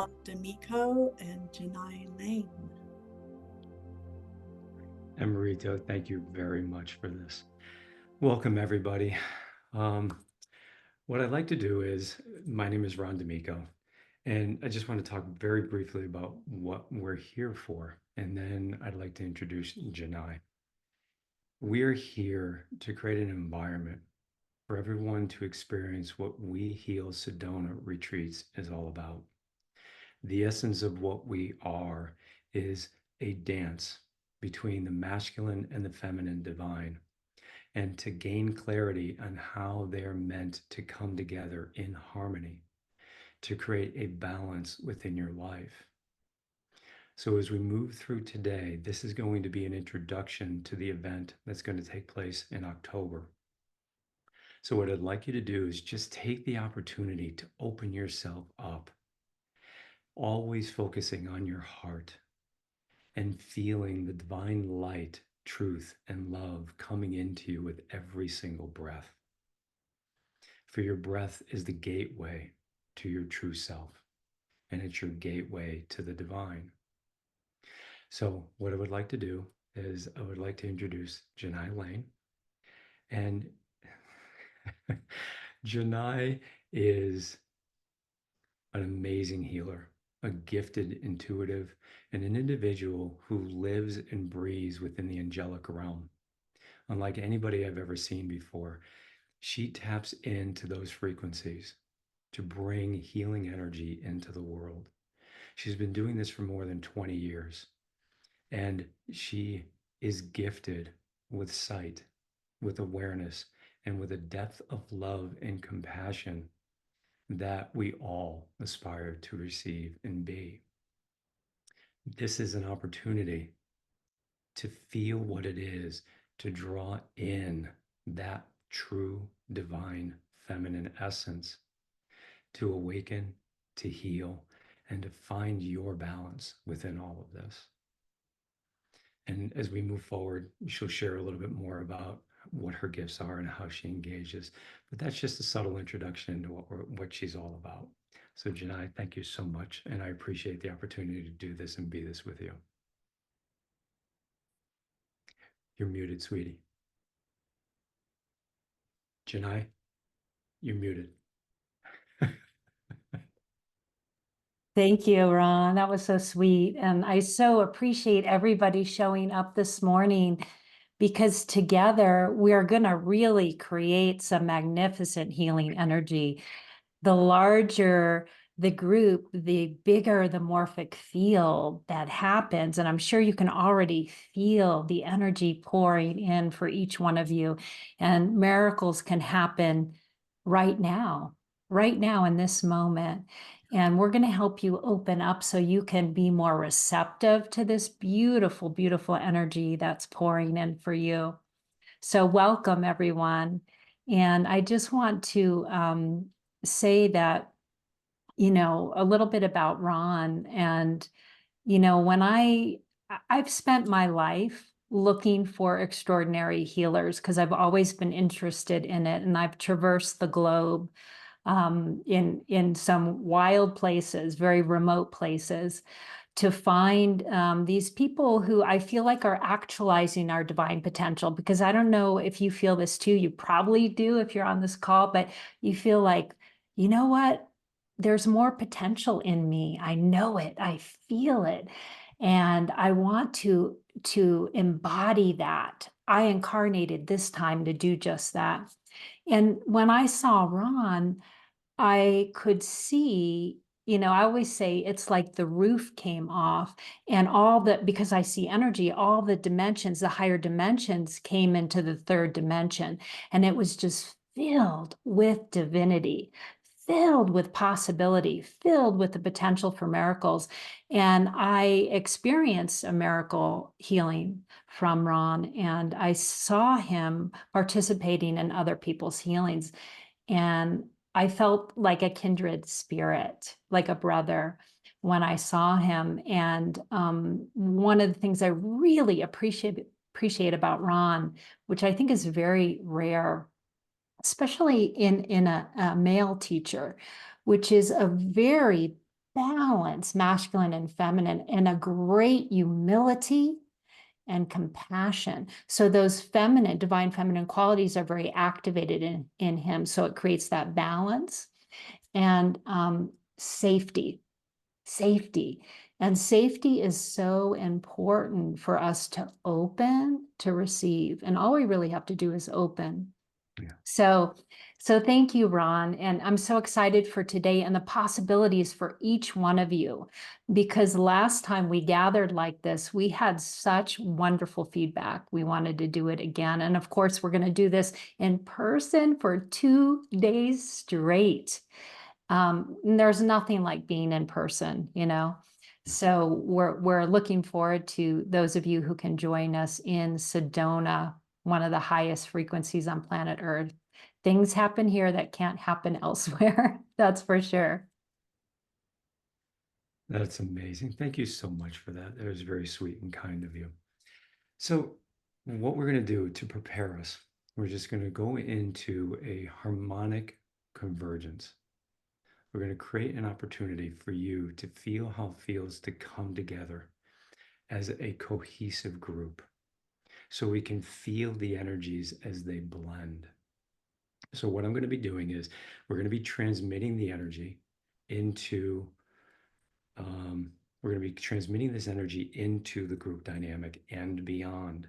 Damico and Jenai Lane. Emerito, thank you very much for this. Welcome, everybody. What I'd like to do is, my name is Ron Damico, and I just want to talk very briefly about what we're here for, and then I'd like to introduce Jenai. We're here to create an environment for everyone to experience what WeHeal Sedona retreats is all about. The essence of what we are is a dance between the masculine and the feminine divine, and to gain clarity on how they're meant to come together in harmony to create a balance within your life. So, as we move through today, this is going to be an introduction to the event that's going to take place in October. So, what I'd like you to do is just take the opportunity to open yourself up, always focusing on your heart and feeling the divine light, truth, and love coming into you with every single breath. For your breath is the gateway to your true self, and it's your gateway to the divine. So, what I would like to do is I would like to introduce Jenai Lane. And Jenai is an amazing healer, a gifted intuitive, and an individual who lives and breathes within the angelic realm. Unlike anybody I've ever seen before, she taps into those frequencies to bring healing energy into the world. She's been doing this for more than 20 years, and she is gifted with sight, with awareness, and with a depth of love and compassion that we all aspire to receive and be. This is an opportunity to feel what it is to draw in that true divine feminine essence, to awaken, to heal, and to find your balance within all of this. And as we move forward, she'll share a little bit more about what her gifts are and how she engages. But that's just a subtle introduction into what she's all about. So, Jenai, thank you so much. And I appreciate the opportunity to do this and be this with you. You're muted, sweetie. Jenai, you're muted. Thank you, Ron. That was so sweet. And I so appreciate everybody showing up this morning, because together we are going to really create some magnificent healing energy. The larger the group, the bigger the morphic field that happens. And I'm sure you can already feel the energy pouring in for each one of you. And miracles can happen right now in this moment. And we're going to help you open up so you can be more receptive to this beautiful, beautiful energy that's pouring in for you. So welcome, everyone. And I just want to say that, a little bit about Ron. And, when I've spent my life looking for extraordinary healers because I've always been interested in it. And I've traversed the globe in some wild places, very remote places, to find these people who I feel like are actualizing our divine potential. Because I don't know if you feel this too, you probably do if you're on this call, but you feel like, you know what? There's more potential in me. I know it, I feel it. And I want to embody that. I incarnated this time to do just that. And when I saw Ron, I could see, I always say it's like the roof came off, and because I see energy, all the dimensions, the higher dimensions came into the third dimension, and it was just filled with divinity, filled with possibility, filled with the potential for miracles. And I experienced a miracle healing from Ron, and I saw him participating in other people's healings. And I felt like a kindred spirit, like a brother, when I saw him. And one of the things I really appreciate about Ron, which I think is very rare, especially in a male teacher, which is a very balance, masculine and feminine, and a great humility and compassion. So those feminine, divine feminine qualities are very activated in him. So it creates that balance and safety. And safety is so important for us to open to receive. And all we really have to do is open. Yeah. So thank you, Ron. And I'm so excited for today and the possibilities for each one of you, because last time we gathered like this, we had such wonderful feedback. We wanted to do it again. And of course, we're going to do this in person for 2 days straight. There's nothing like being in person, you know? So we're looking forward to those of you who can join us in Sedona, one of the highest frequencies on planet Earth. Things happen here that can't happen elsewhere. That's for sure. That's amazing. Thank you so much for that. That was very sweet and kind of you. So what we're going to do to prepare us, we're just going to go into a harmonic convergence. We're going to create an opportunity for you to feel how it feels to come together as a cohesive group, so we can feel the energies as they blend. So what I'm going to be doing is we're going to be transmitting the energy into, we're going to be transmitting this energy into the group dynamic and beyond.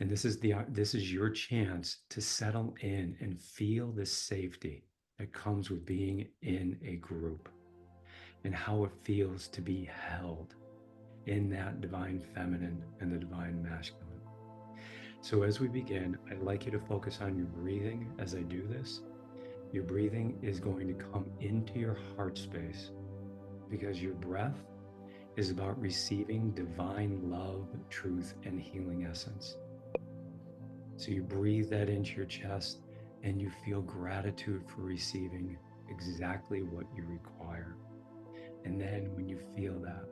And this is your chance to settle in and feel the safety that comes with being in a group, and how it feels to be held in that divine feminine and the divine masculine. So as we begin, I'd like you to focus on your breathing as I do this. Your breathing is going to come into your heart space, because your breath is about receiving divine love, truth, and healing essence. So you breathe that into your chest and you feel gratitude for receiving exactly what you require. And then when you feel that,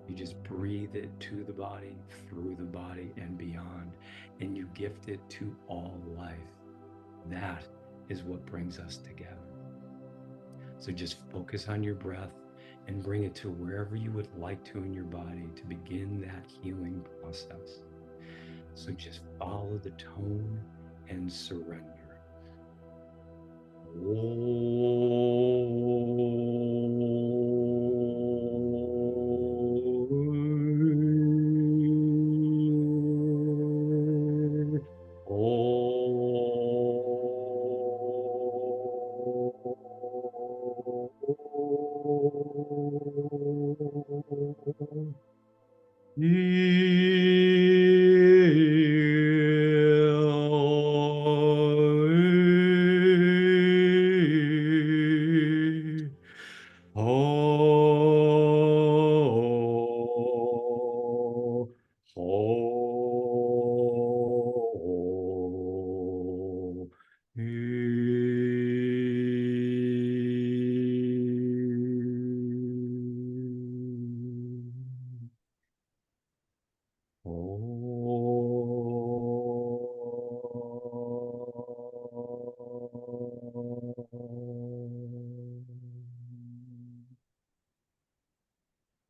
you just breathe it to the body, through the body, and beyond, and you gift it to all life. That is what brings us together. So just focus on your breath and bring it to wherever you would like to in your body to begin that healing process. So just follow the tone and surrender.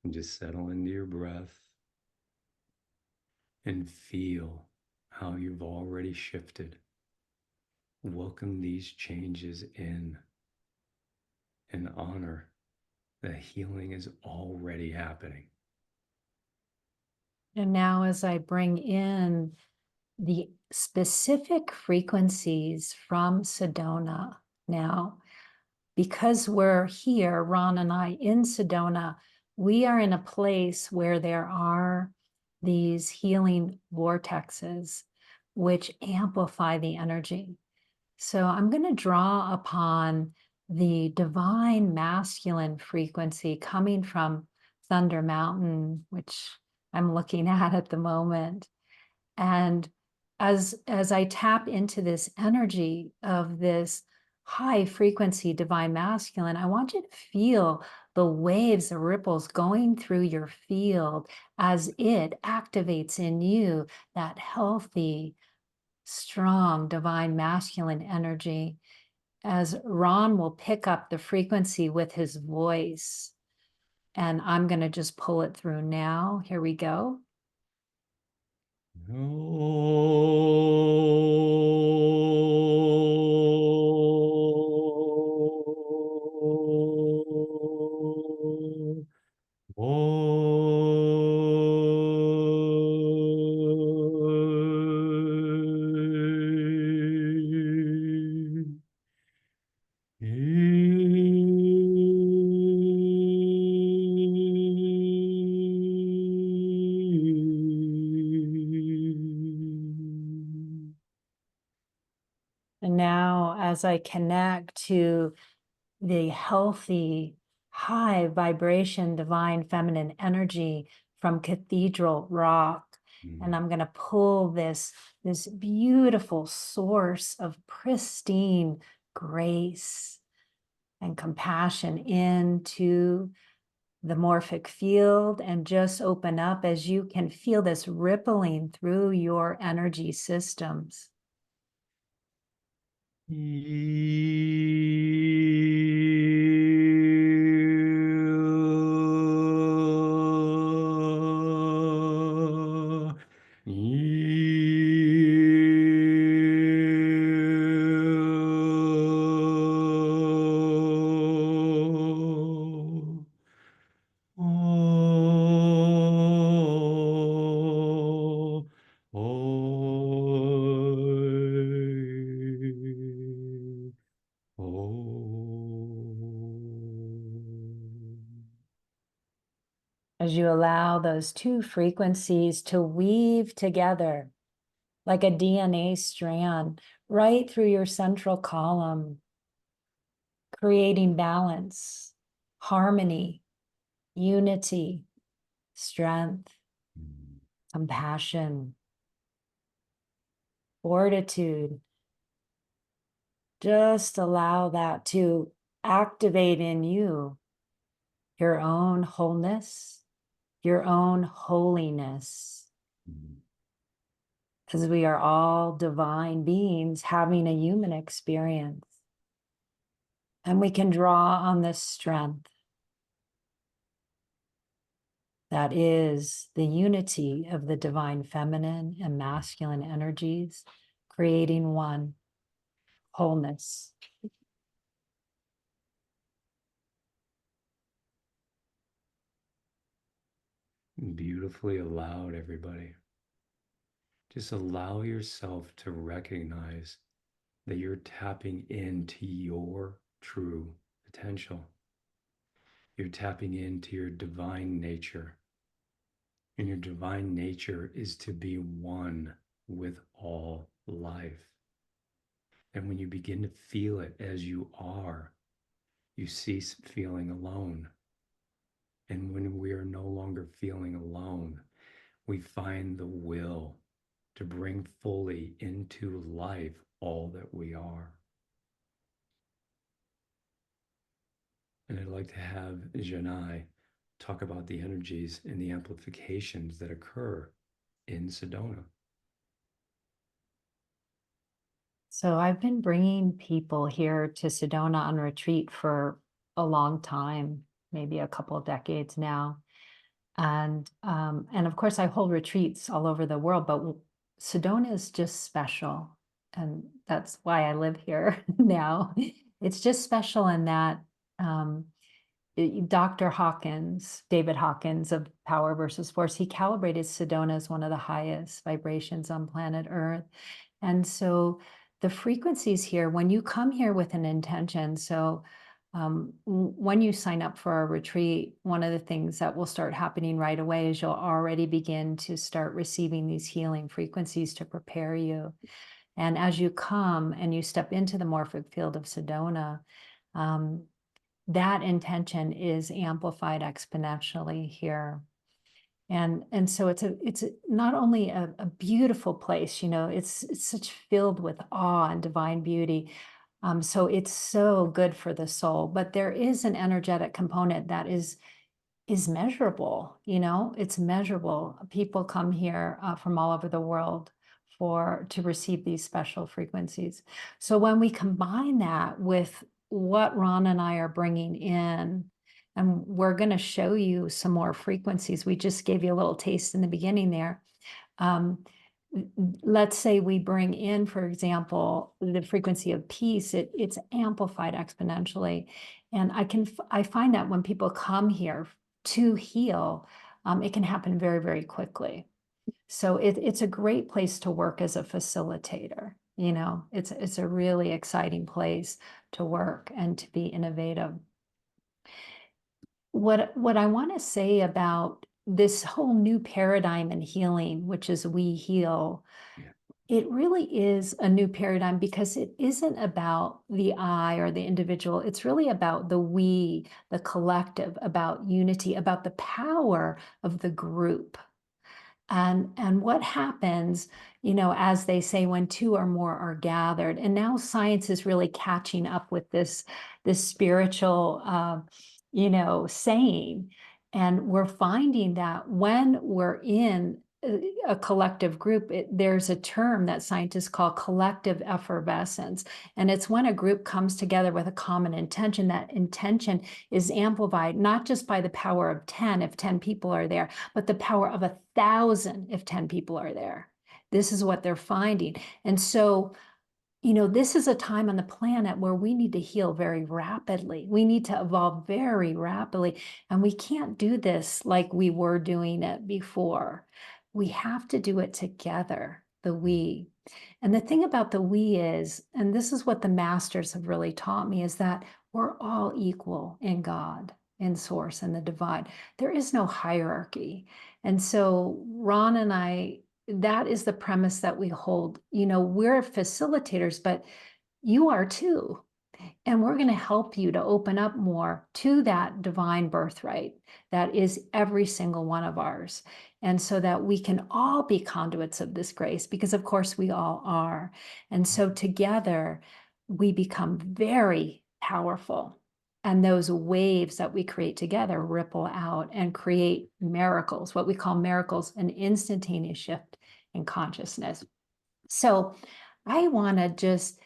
And just settle into your breath and feel how you've already shifted. Welcome these changes in and honor that healing is already happening. And now as I bring in the specific frequencies from Sedona now, because we're here, Ron and I, in Sedona, we are in a place where there are these healing vortexes which amplify the energy. So I'm going to draw upon the divine masculine frequency coming from Thunder Mountain, which I'm looking at the moment. And as I tap into this energy of this high frequency divine masculine, I want you to feel the waves, the ripples going through your field as it activates in you that healthy, strong divine masculine energy. As Ron will pick up the frequency with his voice, And I'm going to just pull it through now. Here we go. And now, as I connect to the healthy, high vibration, divine feminine energy from Cathedral Rock, and I'm going to pull this beautiful source of pristine grace and compassion into the morphic field, and just open up as you can feel this rippling through your energy systems. As you allow those two frequencies to weave together like a DNA strand right through your central column, creating balance, harmony, unity, strength, compassion, fortitude. Just allow that to activate in you your own wholeness, your own holiness. Because we are all divine beings having a human experience. And we can draw on this strength that is the unity of the divine feminine and masculine energies, creating one wholeness. Beautifully allowed, everybody. Just allow yourself to recognize that you're tapping into your true potential. You're tapping into your divine nature. And your divine nature is to be one with all life. And when you begin to feel it as you are, you cease feeling alone. And when we are no longer feeling alone, we find the will to bring fully into life all that we are. And I'd like to have Jenai talk about the energies and the amplifications that occur in Sedona. So I've been bringing people here to Sedona on retreat for a long time, maybe a couple of decades now. And of course, I hold retreats all over the world, but Sedona is just special. And that's why I live here now. It's just special in that Dr. Hawkins, David Hawkins of Power versus Force, he calibrated Sedona as one of the highest vibrations on planet Earth. And so the frequencies here, when you come here with an intention, so when you sign up for a retreat, one of the things that will start happening right away is you'll already begin to start receiving these healing frequencies to prepare you. And as you come and you step into the morphic field of Sedona, that intention is amplified exponentially here. And so it's not only a beautiful place, you know, it's such filled with awe and divine beauty. So it's so good for the soul, but there is an energetic component that is measurable, you know, it's measurable. People come here from all over the world to receive these special frequencies. So when we combine that with what Ron and I are bringing in, And we're going to show you some more frequencies. We just gave you a little taste in the beginning there. Let's say we bring in, for example, the frequency of peace, it's amplified exponentially. And I find that when people come here to heal, it can happen very, very quickly. So it's a great place to work as a facilitator. You know, it's a really exciting place to work and to be innovative. What I want to say about this whole new paradigm in healing, which is WeHeal, it really is a new paradigm because it isn't about the I or the individual. It's really about the we, the collective, about unity, about the power of the group. And what happens, you know, as they say, when two or more are gathered, and now science is really catching up with this spiritual, you know, saying, and we're finding that when we're in a collective group, there's a term that scientists call collective effervescence. And it's when a group comes together with a common intention. That intention is amplified, not just by the power of 10, if 10 people are there, but the power of 1,000 if 10 people are there. This is what they're finding. And so, you know, this is a time on the planet where we need to heal very rapidly. We need to evolve very rapidly. And we can't do this like we were doing it before. We have to do it together, the we. And the thing about the we is, and this is what the masters have really taught me, is that we're all equal in God, in source, and the divine. There is no hierarchy. And so Ron and I, that is the premise that we hold. You know, we're facilitators, but you are too. And we're going to help you to open up more to that divine birthright that is every single one of ours. And so that we can all be conduits of this grace, because of course we all are. And so together we become very powerful. And those waves that we create together ripple out and create miracles, what we call miracles, an instantaneous shift in consciousness. So I want to just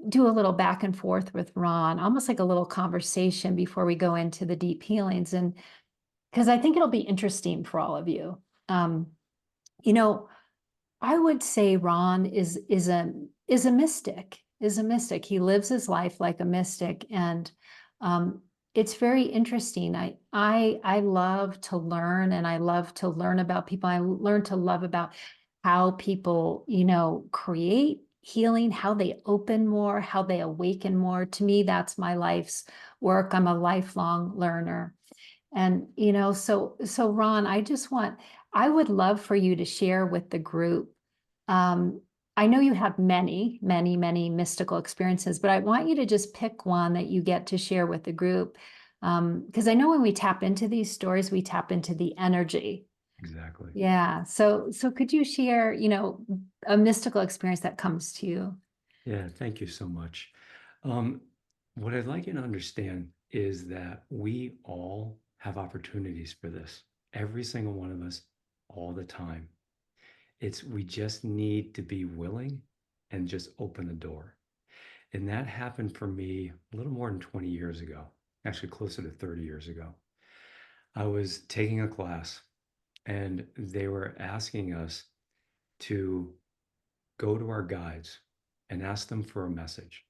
do a little back and forth with Ron, almost like a little conversation before we go into the deep healings. And because I think it'll be interesting for all of you. You know, I would say Ron is a mystic, is a mystic. He lives his life like a mystic. And it's very interesting. I love to learn, and I love to learn about people. I learn to love about how people, you know, create healing, how they open more, how they awaken more. To me, that's my life's work. I'm a lifelong learner. And, you know, so Ron, I would love for you to share with the group. I know you have many, many, many mystical experiences, but I want you to just pick one that you get to share with the group. Because I know when we tap into these stories, we tap into the energy. Exactly. Yeah. So could you share, you know, a mystical experience that comes to you? Yeah, thank you so much. What I'd like you to understand is that we all have opportunities for this. Every single one of us, all the time. We just need to be willing and just open the door. And that happened for me a little more than 20 years ago, actually closer to 30 years ago. I was taking a class and they were asking us to go to our guides and ask them for a message.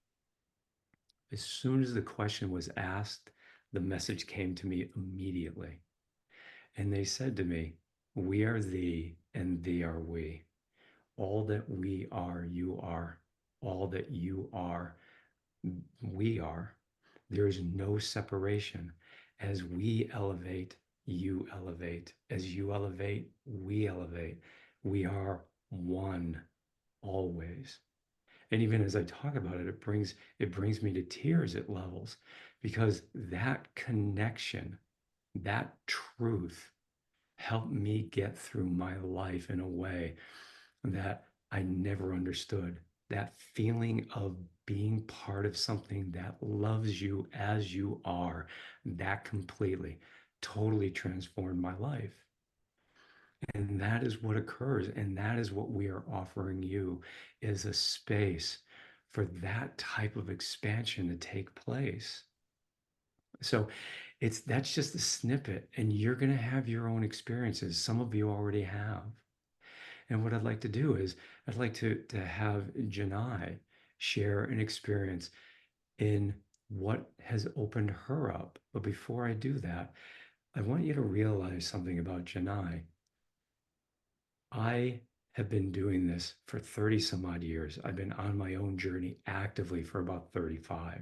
As soon as the question was asked, the message came to me immediately. And they said to me, "We are thee, and thee are we. All that we are, you are. All that you are, we are. There is no separation. As we elevate, you elevate. As you elevate, we elevate. We are one always." And even as I talk about it, it brings me to tears at levels, because that connection, that truth helped me get through my life in a way that I never understood. That feeling of being part of something that loves you as you are, that completely, totally transformed my life. And that is what occurs. And that is what we are offering you, is a space for that type of expansion to take place. So that's just a snippet, and you're going to have your own experiences. Some of you already have. And what I'd like to do is I'd like to have Jenai share an experience in what has opened her up. But before I do that, I want you to realize something about Jenai. I have been doing this for 30 some odd years. I've been on my own journey actively for about 35.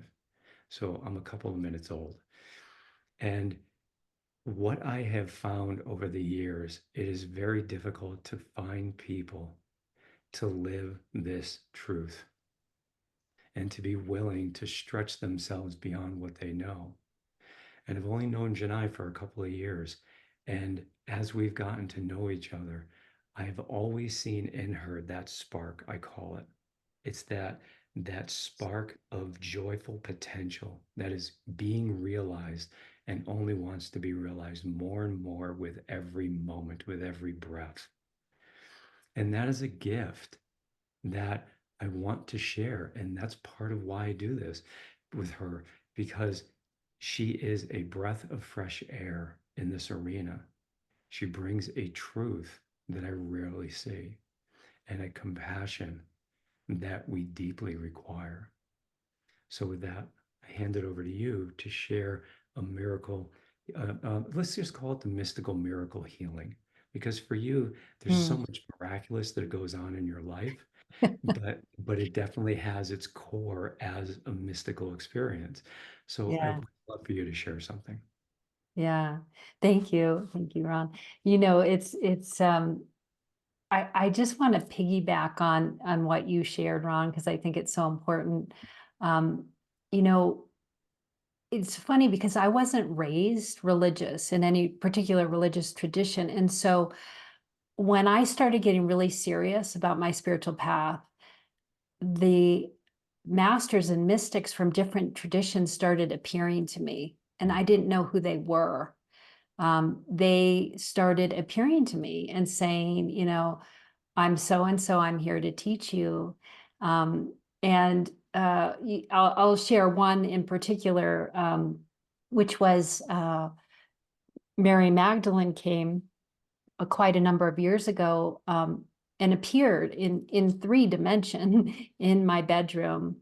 So I'm a couple of minutes old. And what I have found over the years, it is very difficult to find people to live this truth and to be willing to stretch themselves beyond what they know. And I've only known Jenai for a couple of years. And as we've gotten to know each other, I've always seen in her that spark, I call it. It's that spark of joyful potential that is being realized and only wants to be realized more and more with every moment, with every breath. And that is a gift that I want to share. And that's part of why I do this with her, because she is a breath of fresh air in this arena. She brings a truth that I rarely see and a compassion that we deeply require. So, with that, I hand it over to you to share a miracle. Let's just call it the mystical miracle healing, because for you, there's so much miraculous that goes on in your life, but it definitely has its core as a mystical experience. So, I Yeah. would love for you to share something. Yeah. Thank you. Thank you, Ron. You know, I just want to piggyback on what you shared, Ron, because I think it's so important. Um, you know, it's funny because I wasn't raised religious in any particular religious tradition. And so when I started getting really serious about my spiritual path, the masters and mystics from different traditions started appearing to me, and I didn't know who they were. They started appearing to me and saying, you know, I'm so and so, I'm here to teach you. And I'll share one in particular, which was Mary Magdalene came quite a number of years ago, and appeared in 3 dimension in my bedroom.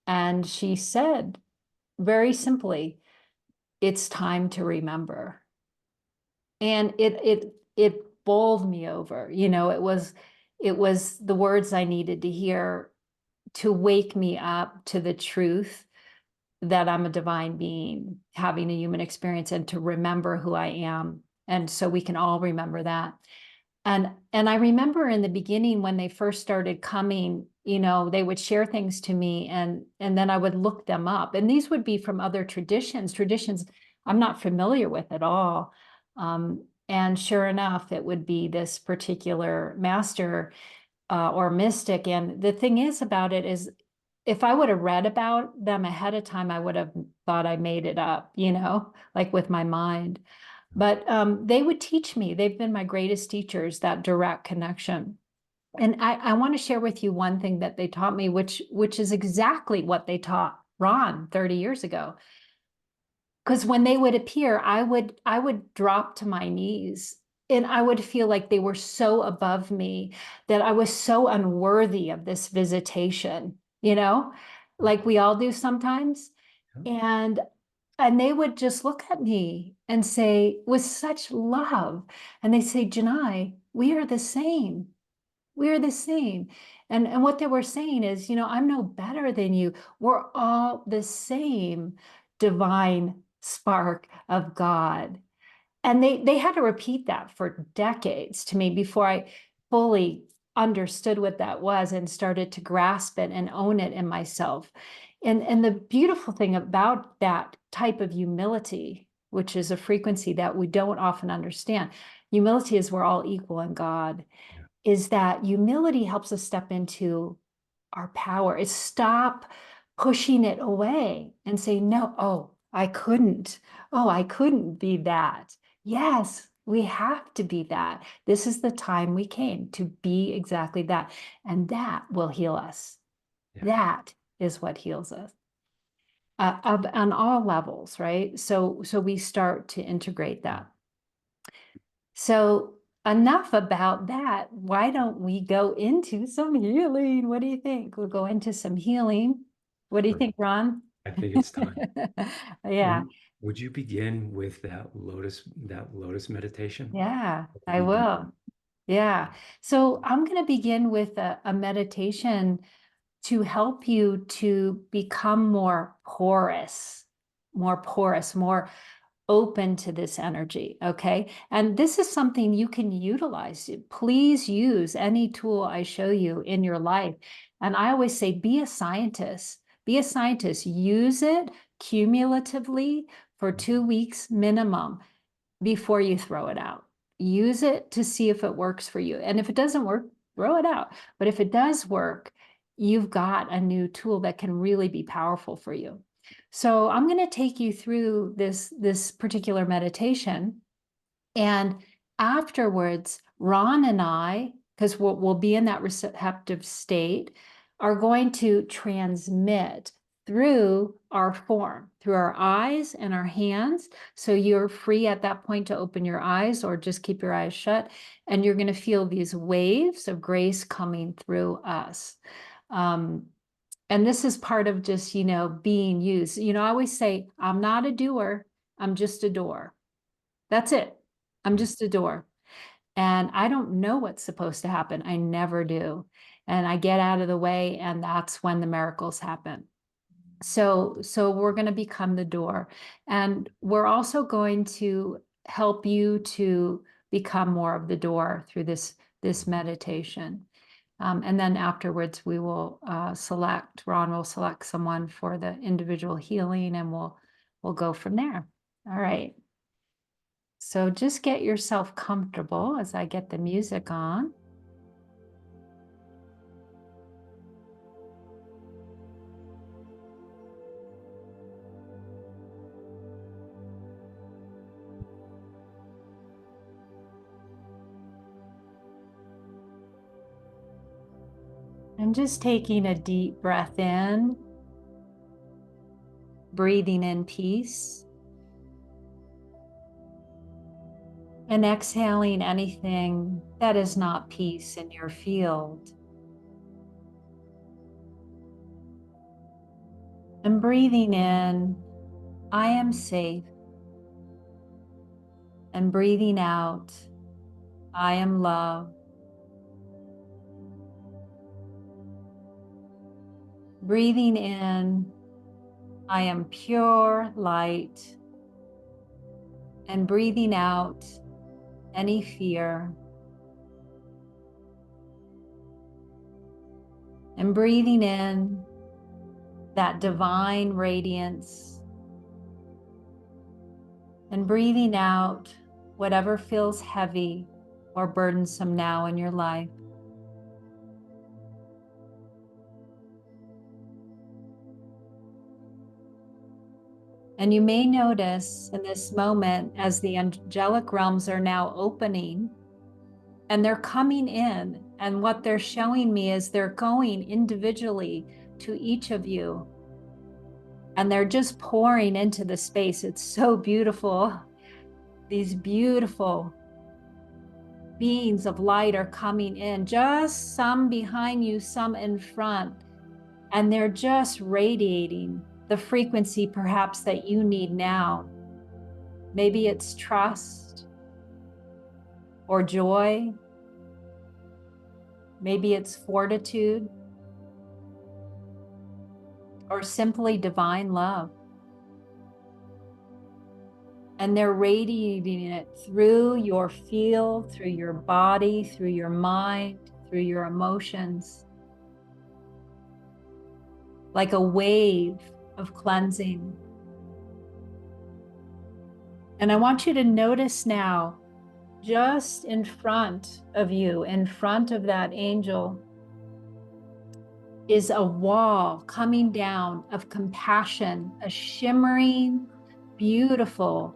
And she said very simply, "It's time to remember." And it bowled me over. You know, it was the words I needed to hear to wake me up to the truth that I'm a divine being having a human experience, and to remember who I am. And so we can all remember that. And I remember in the beginning when they first started coming, you know, they would share things to me, and then I would look them up. And these would be from other traditions I'm not familiar with at all. And sure enough, it would be this particular master or mystic. And the thing is about it is, if I would have read about them ahead of time, I would have thought I made it up, you know, like with my mind. But they would teach me. They've been my greatest teachers, that direct connection. And I want to share with you one thing that they taught me, which is exactly what they taught Ron 30 years ago. Because when they would appear, I would drop to my knees, and I would feel like they were so above me, that I was so unworthy of this visitation, you know, like we all do sometimes. And they would just look at me and say, with such love, and they say, "Jenai, we are the same. We are the same." And what they were saying is, you know, I'm no better than you. We're all the same divine spark of God. And they had to repeat that for decades to me before I fully understood what that was and started to grasp it and own it in myself. And the beautiful thing about that type of humility, which is a frequency that we don't often understand, humility is we're all equal in God, is that humility helps us step into our power. Is stop pushing it away and say, no, oh, I couldn't. Oh, I couldn't be that. Yes, we have to be that. This is the time we came to be exactly that. And that will heal us. Yeah. That is what heals us. on all levels, right? So we start to integrate that. So enough about that. Why don't we go into some healing? What do you think? We'll go into some healing. What do you think, Ron? I think it's time. Yeah. Would you begin with that lotus meditation? Yeah, I will. Yeah. So I'm going to begin with a meditation to help you to become more porous, more open to this energy. Okay. And this is something you can utilize. Please use any tool I show you in your life. And I always say, be a scientist. Be a scientist. Use it cumulatively for 2 weeks minimum before you throw it out. Use it to see if it works for you. And if it doesn't work, throw it out. But if it does work, you've got a new tool that can really be powerful for you. So I'm going to take you through this particular meditation. And afterwards, Ron and I, because we'll be in that receptive state, are going to transmit through our form, through our eyes and our hands. So you're free at that point to open your eyes or just keep your eyes shut. And you're going to feel these waves of grace coming through us. And this is part of just, being used. I always say, I'm not a doer, I'm just a door. That's it. I'm just a door. And I don't know what's supposed to happen. I never do. And I get out of the way, and that's when the miracles happen. So we're going to become the door. And we're also going to help you to become more of the door through this meditation. And then afterwards, we will Ron will select someone for the individual healing, and we'll go from there. All right. So just get yourself comfortable as I get the music on. And just taking a deep breath in, breathing in peace, and exhaling anything that is not peace in your field. And breathing in, I am safe. And breathing out, I am love. Breathing in, I am pure light. And breathing out any fear. And breathing in that divine radiance. And breathing out whatever feels heavy or burdensome now in your life. And you may notice in this moment, as the angelic realms are now opening and they're coming in, and what they're showing me is they're going individually to each of you. And they're just pouring into the space. It's so beautiful. These beautiful beings of light are coming in, just some behind you, some in front. And they're just radiating the frequency perhaps that you need now. Maybe it's trust or joy. Maybe it's fortitude or simply divine love. And they're radiating it through your field, through your body, through your mind, through your emotions, like a wave of cleansing. And I want you to notice now, just in front of you, in front of that angel, is a wall coming down of compassion, a shimmering, beautiful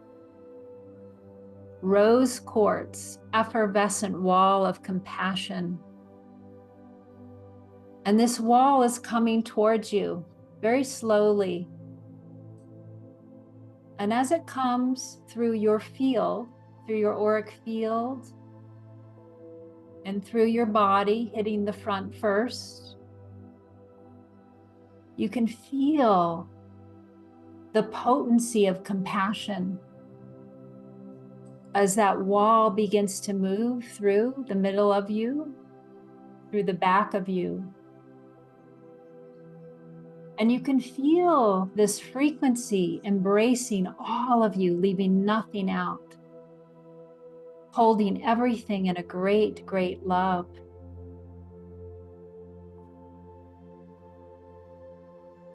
rose quartz, effervescent wall of compassion. And this wall is coming towards you very slowly. And as it comes through your field, through your auric field, and through your body, hitting the front first, you can feel the potency of compassion as that wall begins to move through the middle of you, through the back of you. And you can feel this frequency embracing all of you, leaving nothing out, holding everything in a great, great love.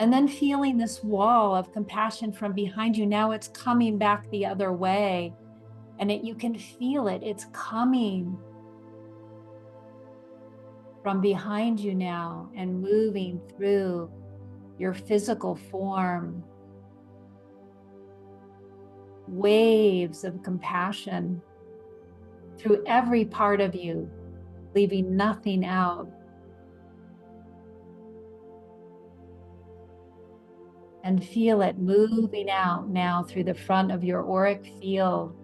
And then feeling this wall of compassion from behind you. Now it's coming back the other way. And you can feel it. It's coming from behind you now and moving through your physical form. Waves of compassion through every part of you, leaving nothing out. And feel it moving out now through the front of your auric field.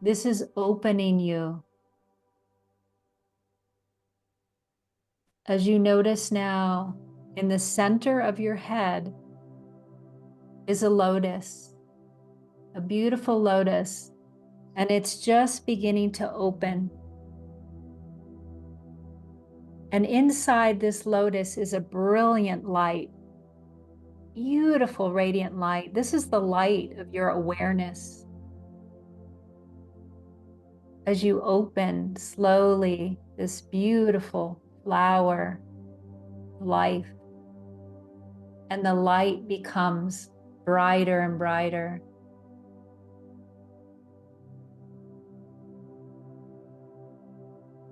This is opening you. As you notice now, in the center of your head is a lotus, a beautiful lotus, and it's just beginning to open. And inside this lotus is a brilliant light, beautiful radiant light. This is the light of your awareness. As you open slowly this beautiful flower, life, and the light becomes brighter and brighter.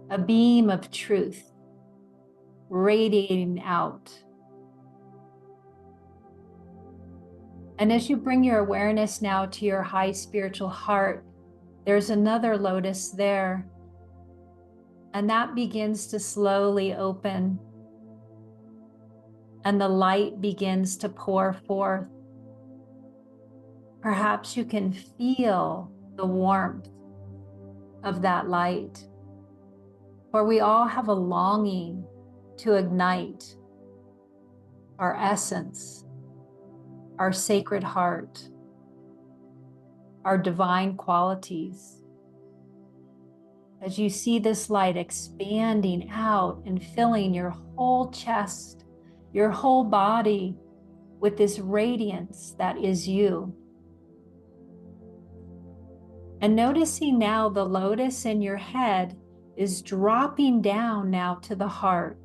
A beam of truth radiating out. And as you bring your awareness now to your high spiritual heart, there's another lotus there. And that begins to slowly open. And the light begins to pour forth. Perhaps you can feel the warmth of that light. For we all have a longing to ignite our essence, our sacred heart, our divine qualities. As you see this light expanding out and filling your whole chest, your whole body with this radiance that is you. And noticing now the lotus in your head is dropping down now to the heart.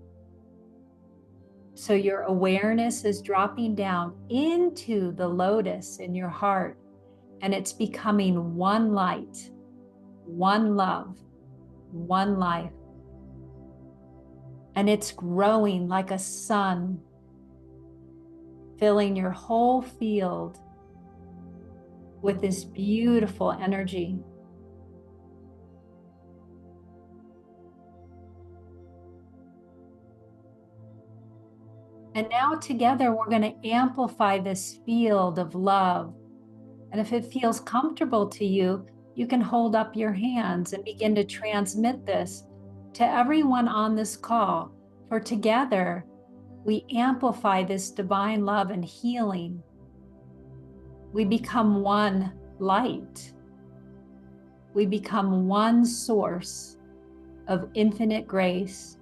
So your awareness is dropping down into the lotus in your heart, and it's becoming one light, one love, one life. And it's growing like a sun, filling your whole field with this beautiful energy. And now together we're going to amplify this field of love. And if it feels comfortable to you, you can hold up your hands and begin to transmit this to everyone on this call. For together, we amplify this divine love and healing. We become one light. We become one source of infinite grace.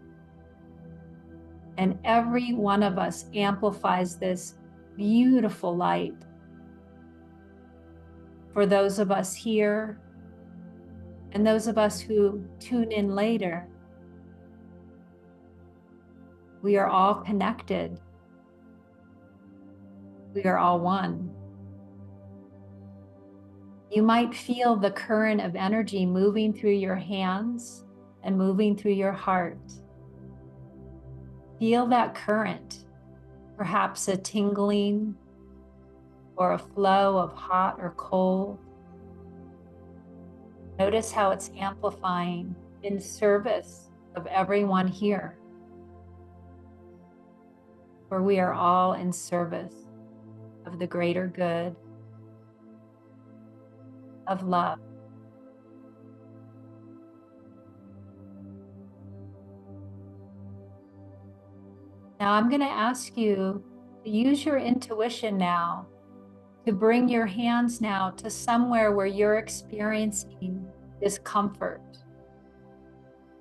And every one of us amplifies this beautiful light. For those of us here and those of us who tune in later, we are all connected. We are all one. You might feel the current of energy moving through your hands and moving through your heart. Feel that current, perhaps a tingling or a flow of hot or cold. Notice how it's amplifying in service of everyone here. where we are all in service of the greater good, of love. Now I'm going to ask you to use your intuition now to bring your hands now to somewhere where you're experiencing discomfort,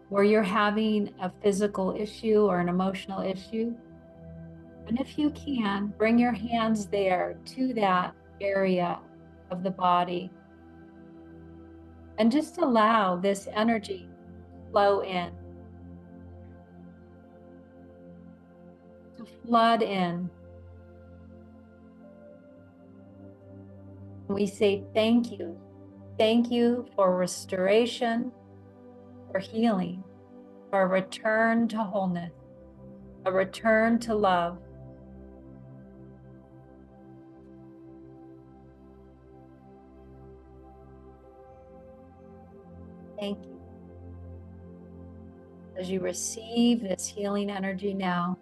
where you're having a physical issue or an emotional issue. And if you can, bring your hands there to that area of the body and just allow this energy to flow in, to flood in. We say thank you. Thank you for restoration, for healing, for a return to wholeness, a return to love. Thank you. As you receive this healing energy now,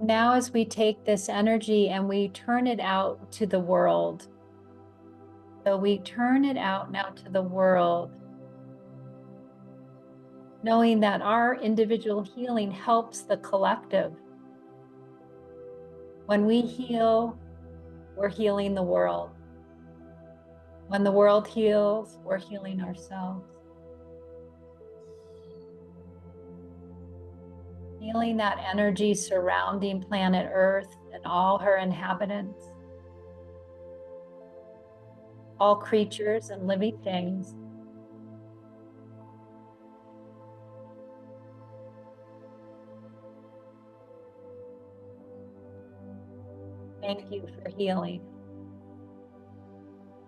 now as we take this energy and we turn it out to the world. So we turn it out now to the world, knowing that our individual healing helps the collective. When we heal, we're healing the world. When the world heals, we're healing ourselves. Feeling that energy surrounding planet Earth and all her inhabitants, all creatures and living things. Thank you for healing.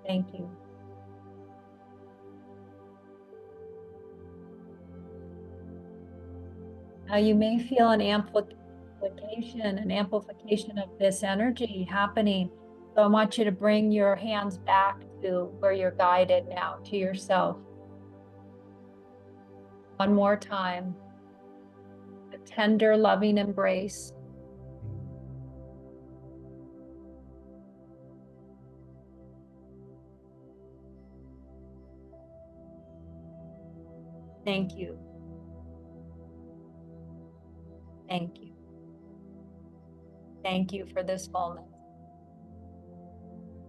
Thank you. Now you may feel an amplification of this energy happening. So I want you to bring your hands back to where you're guided now, to yourself. One more time. A tender, loving embrace. Thank you. Thank you. Thank you for this wholeness,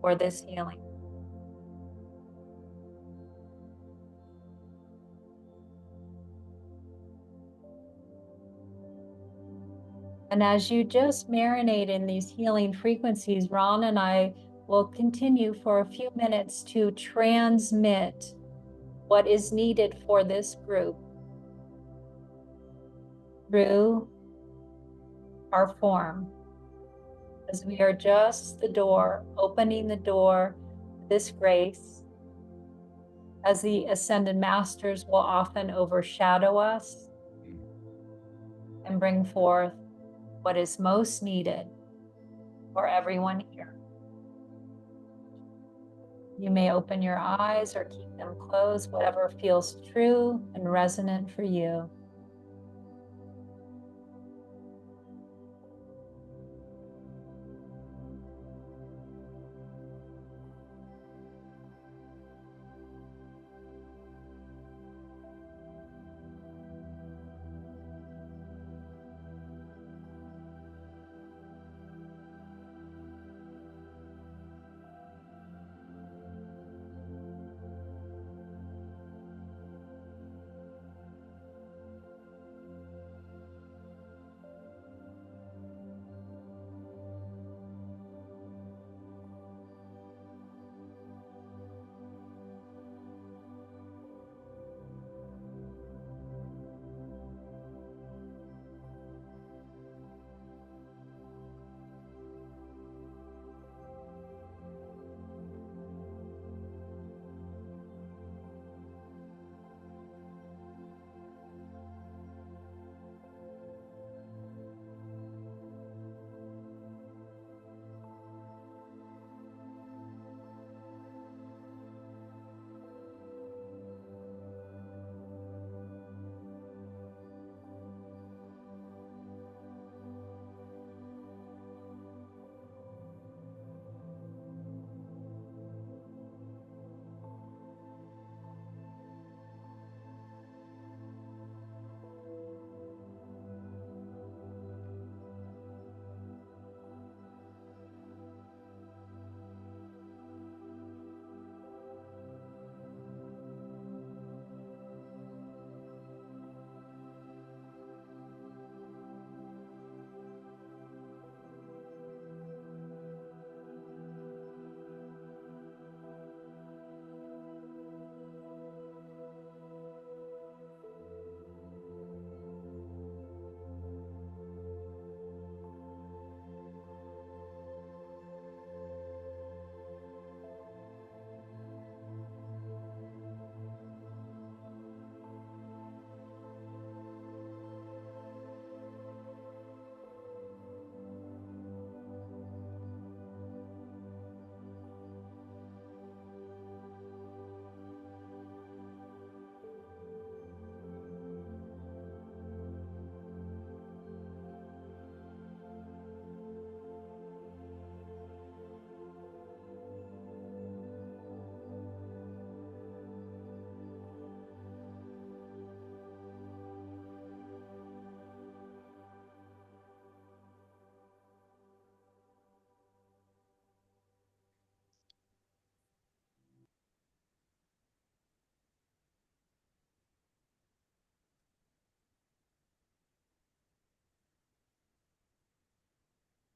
for this healing. And as you just marinate in these healing frequencies, Ron and I will continue for a few minutes to transmit what is needed for this group through our form, as we are just the door, opening the door to this grace, as the Ascended Masters will often overshadow us and bring forth what is most needed for everyone here. You may open your eyes or keep them closed, whatever feels true and resonant for you.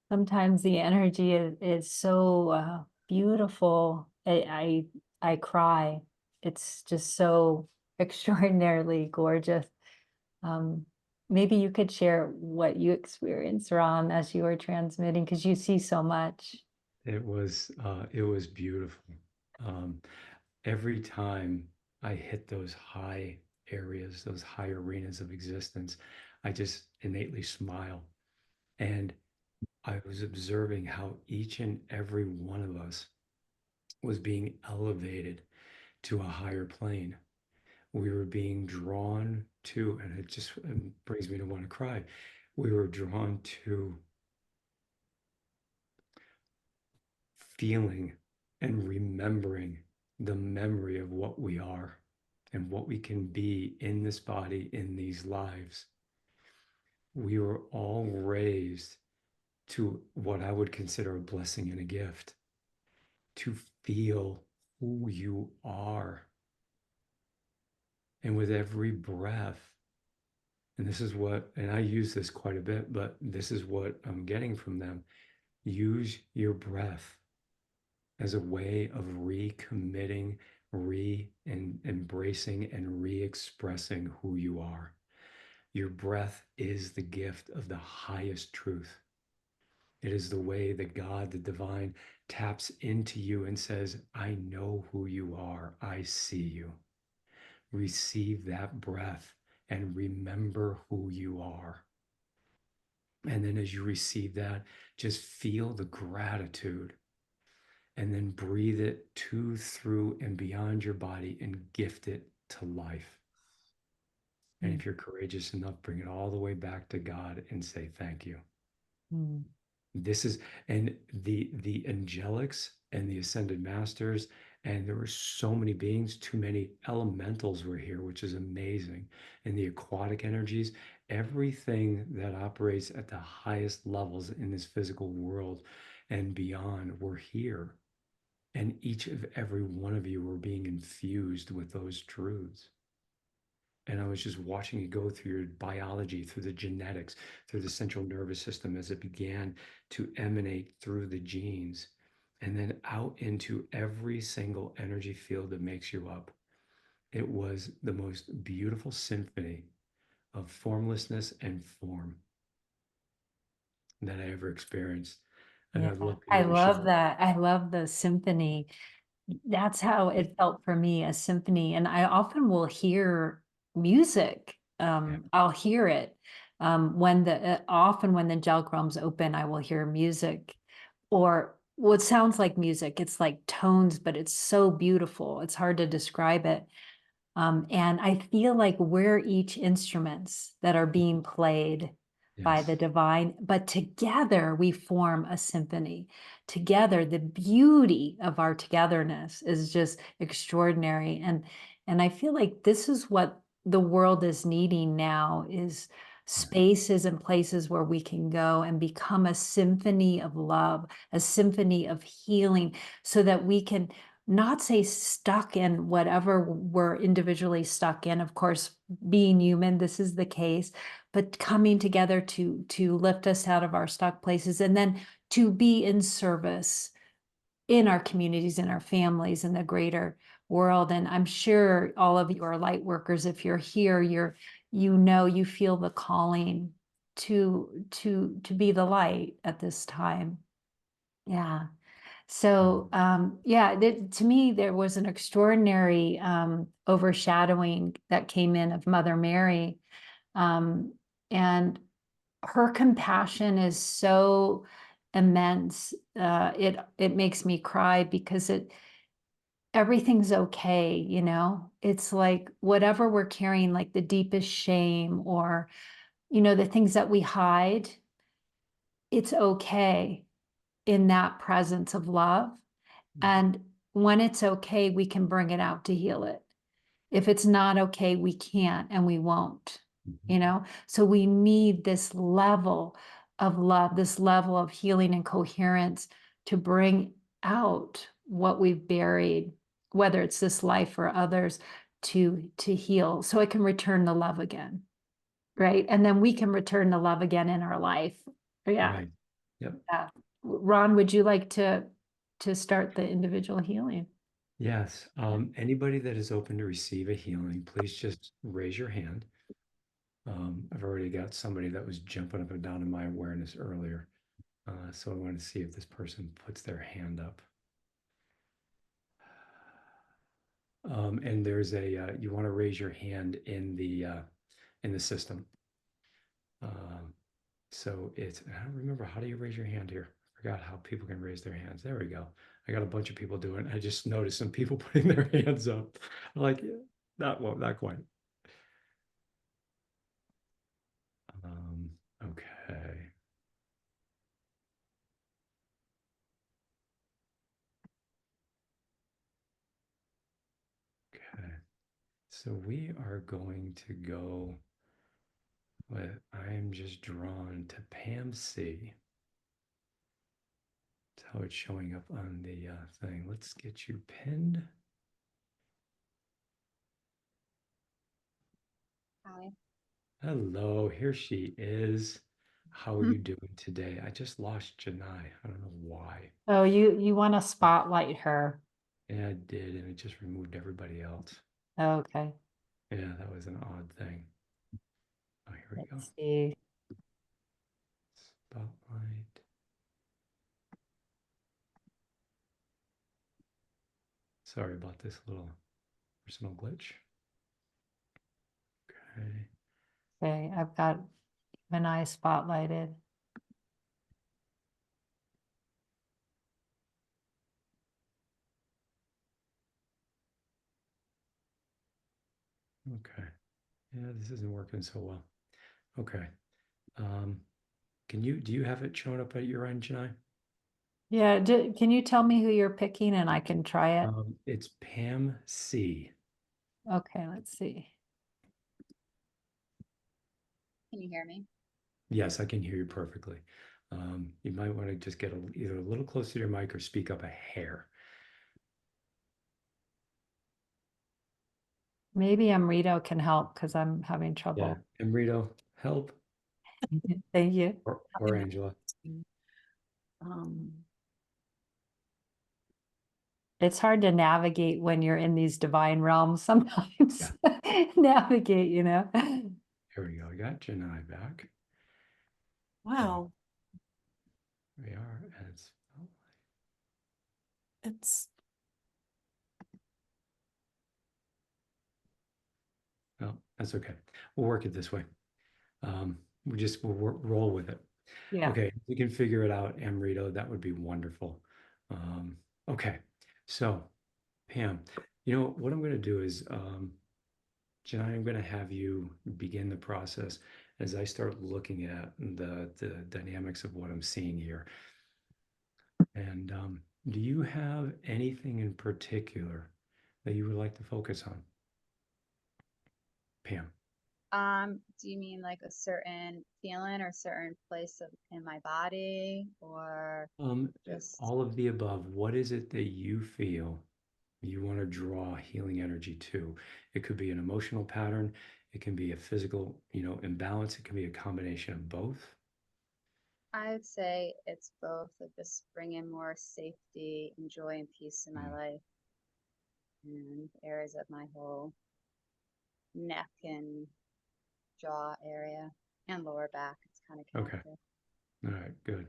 Sometimes the energy is so beautiful. I cry. It's just so extraordinarily gorgeous. Um, Maybe you could share what you experienced, Ron, as you were transmitting, because you see so much. It was beautiful. Um, every time I hit those high areas, those high arenas of existence, I just innately smile. And I was observing how each and every one of us was being elevated to a higher plane. We were being drawn to, and it brings me to want to cry. We were drawn to feeling and remembering the memory of what we are and what we can be in this body, in these lives. We were all raised to what I would consider a blessing and a gift, to feel who you are. And with every breath, and this is what, and I use this quite a bit, but this is what I'm getting from them. Use your breath as a way of recommitting, embracing, and re-expressing who you are. Your breath is the gift of the highest truth. It is the way that God, the divine, taps into you and says, I know who you are. I see you. Receive that breath and remember who you are. And then as you receive that, just feel the gratitude and then breathe it to, through, and beyond your body and gift it to life. And if you're courageous enough, bring it all the way back to God and say, thank you. Mm. This is, and the angelics and the ascended masters, and there were so many beings, too many elementals were here, which is amazing. And the aquatic energies, everything that operates at the highest levels in this physical world and beyond were here. And each of every one of you were being infused with those truths. And I was just watching it go through your biology, through the genetics, through the central nervous system as it began to emanate through the genes and then out into every single energy field that makes you up. It was the most beautiful symphony of formlessness and form that I ever experienced. And Yeah, I'd love I people to love share. that. I love the symphony. That's how it felt for me, a symphony. And I often will hear music. Yeah. I'll hear it. When often when the angelic realms open, I will hear music or what sounds like music. It's like tones, but it's so beautiful. It's hard to describe it. And I feel like we're each instruments that are being played by the Yes. divine, but together we form a symphony. Together, the beauty of our togetherness is just extraordinary. And I feel like this is what the world is needing now is spaces and places where we can go and become a symphony of love, a symphony of healing, so that we can not say stuck in whatever we're individually stuck in. Of course, being human, this is the case, but coming together to lift us out of our stuck places and then to be in service in our communities, in our families, in the greater world. And I'm sure all of you are light workers. If you're here, you feel the calling to be the light at this time. Yeah. So, yeah, to me, there was an extraordinary overshadowing that came in of Mother Mary. And her compassion is so immense. It makes me cry because everything's okay, you know? It's like whatever we're carrying, like the deepest shame or, the things that we hide, it's okay in that presence of love. And when it's okay, we can bring it out to heal it. If it's not okay, we can't and we won't, So we need this level of love, this level of healing and coherence to bring out what we've buried, whether it's this life or others, to heal so it can return the love again. Right. And then we can return the love again in our life. Yeah. Right. Yep. Ron, would you like to start the individual healing? Yes. Anybody that is open to receive a healing, please just raise your hand. I've already got somebody that was jumping up and down in my awareness earlier. So I want to see if this person puts their hand up. And there's you want to raise your hand in the system. So I don't remember, how do you raise your hand here? I forgot how people can raise their hands. There we go. I got a bunch of people doing it. I just noticed some people putting their hands up. I'm like, yeah, not quite. Okay. Okay. So we are going to go with, I am just drawn to Pam C. That's how it's showing up on the thing. Let's get you pinned. Hi. Hello, here she is. How are you doing today? I just lost Jenai. I don't know why. Oh, you want to spotlight her. Yeah, I did, and it just removed everybody else. Okay. Yeah, that was an odd thing. Oh, here we go. Let's see. Spotlight. Sorry about this little personal glitch. Okay. Okay, I've got Jenai spotlighted. Okay. Yeah, this isn't working so well. Okay. Do you have it showing up at your end, Janai? Yeah, can you tell me who you're picking and I can try it? It's Pam C. Okay, let's see. Can you hear me? Yes, I can hear you perfectly. You might want to just get either a little closer to your mic or speak up a hair. Maybe Amrito can help because I'm having trouble. Yeah, Amrito, help. Thank you. Or Angela. It's hard to navigate when you're in these divine realms sometimes. Navigate, you know. Here we go. We got Jenai back. Wow. We are as It's well, that's okay. We'll work it this way. We'll roll with it. Yeah. Okay, if we can figure it out, Amrito, that would be wonderful. Okay, so Pam, you know what I'm going to do is, Jenai, I'm going to have you begin the process as I start looking at the dynamics of what I'm seeing here. And do you have anything in particular that you would like to focus on, Pam? Do you mean like a certain feeling or certain place in my body or just All of the above. What is it that you feel you want to draw healing energy to? It could be an emotional pattern. It can be a physical, imbalance. It can be a combination of both. I would say it's both of just bringing more safety and joy and peace in my life and areas of my whole neck and jaw area and lower back. It's kind of Okay. connected. All right, good.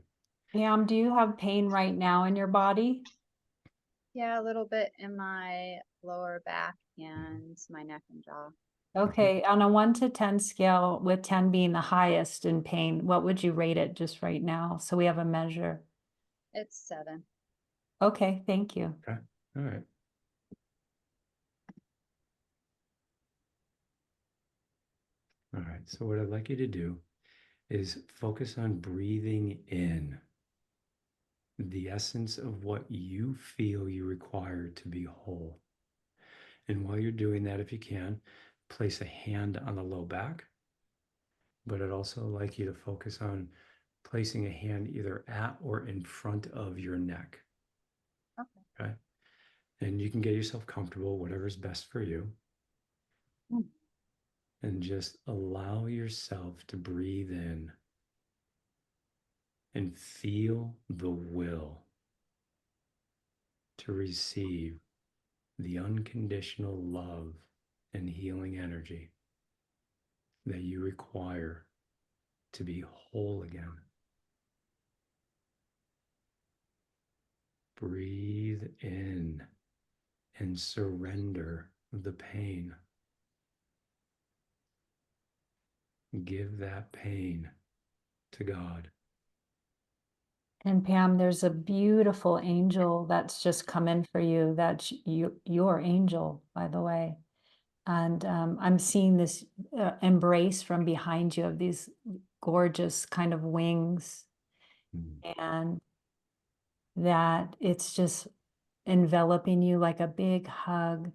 Pam, do you have pain right now in your body? Yeah, a little bit in my lower back and my neck and jaw. Okay, on a 1 to 10 scale, with 10 being the highest in pain, what would you rate it just right now? So we have a measure. It's 7. Okay, thank you. Okay. All right. All right. So what I'd like you to do is focus on breathing in the essence of what you feel you require to be whole. And while you're doing that, if you can, place a hand on the low back. But I'd also like you to focus on placing a hand either at or in front of your neck. Okay. And you can get yourself comfortable, whatever's best for you. And just allow yourself to breathe in and feel the will to receive the unconditional love and healing energy that you require to be whole again. Breathe in and surrender the pain. Give that pain to God. And Pam, there's a beautiful angel that's just come in for you. That's your angel, by the way. And I'm seeing this embrace from behind you of these gorgeous kind of wings, and that it's just enveloping you like a big hug.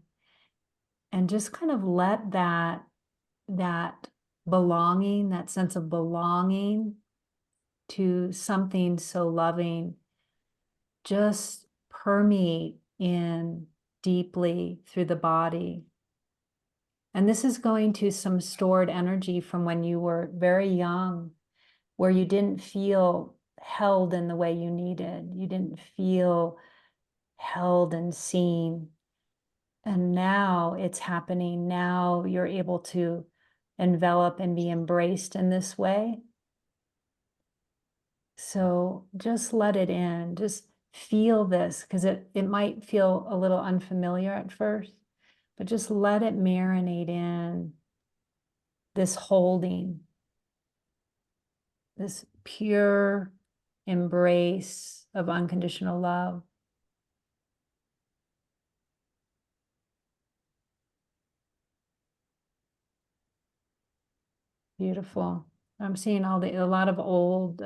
And just kind of let that belonging, that sense of belonging to something so loving, just permeate in deeply through the body. And this is going to some stored energy from when you were very young, where you didn't feel held in the way you needed. You didn't feel held and seen. And now it's happening. Now you're able to envelop and be embraced in this way. So just let it in. Just feel this, because it might feel a little unfamiliar at first, but just let it marinate in this holding, this pure embrace of unconditional love. Beautiful. I'm seeing a lot of old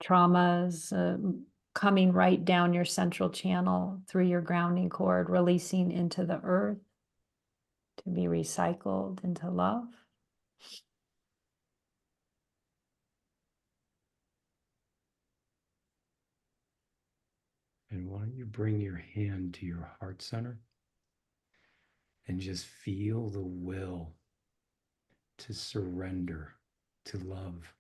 traumas coming right down your central channel through your grounding cord, releasing into the earth to be recycled into love. And why don't you bring your hand to your heart center and just feel the will to surrender to love,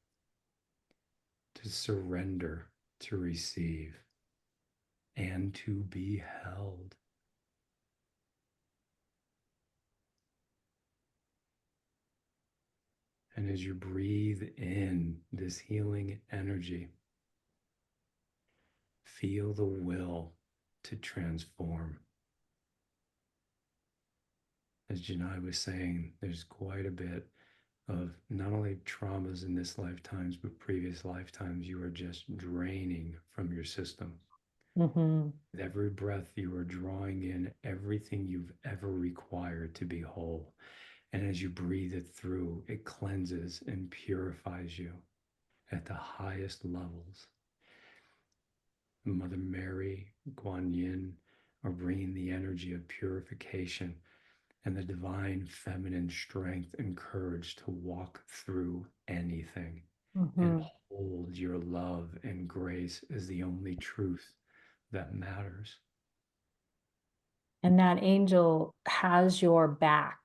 to surrender to receive, and to be held. And as you breathe in this healing energy, feel the will to transform. As Jenai was saying, there's quite a bit of not only traumas in this lifetimes, but previous lifetimes you are just draining from your system. Mm-hmm. With every breath, you are drawing in everything you've ever required to be whole. And as you breathe it through, it cleanses and purifies you at the highest levels. Mother Mary, Guan Yin are bringing the energy of purification and the divine feminine strength and courage to walk through anything and hold your love and grace as the only truth that matters. And that angel has your back,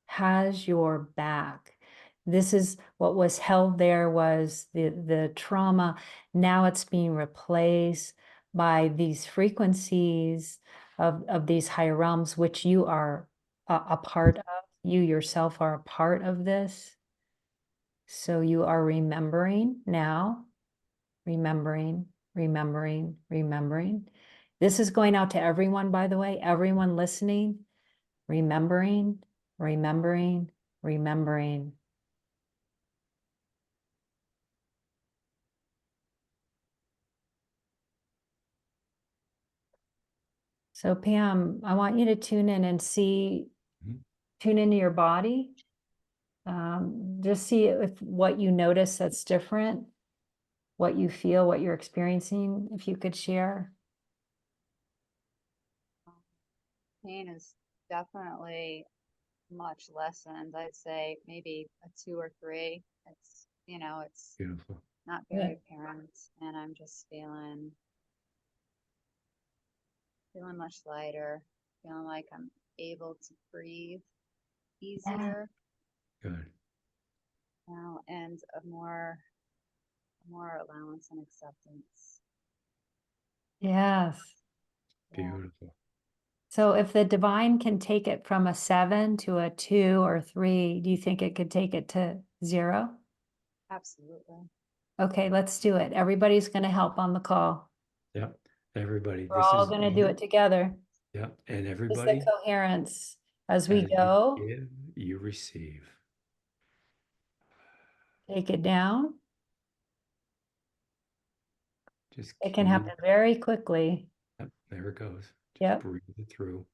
has your back. This is what was held there, was the trauma. Now it's being replaced by these frequencies of these higher realms, which you are a part of. You yourself are a part of this. So you are remembering now, remembering, remembering, remembering. This is going out to everyone, by the way, everyone listening, remembering, remembering, remembering. So Pam, I want you to tune in and see, tune into your body. Just see if what you notice that's different, what you feel, what you're experiencing, if you could share. Pain is definitely much lessened. I'd say maybe a 2 or 3. It's, it's Beautiful. not very apparent, and I'm just feeling much lighter, feeling like I'm able to breathe easier. Good. And a more more allowance and acceptance. Yes. Yeah, Beautiful. So if the divine can take it from a 7 to a 2 or 3, do you think it could take it to 0? absolutely. Okay, let's do it. Everybody's going to help on the call. Yep. Everybody, We're this all is going to do it together. Yep. And It's the everybody, coherence. As we as you go, give, you receive. take it down. Just It can keep, happen very quickly. yep, there it goes. Just Yep. breathe it through.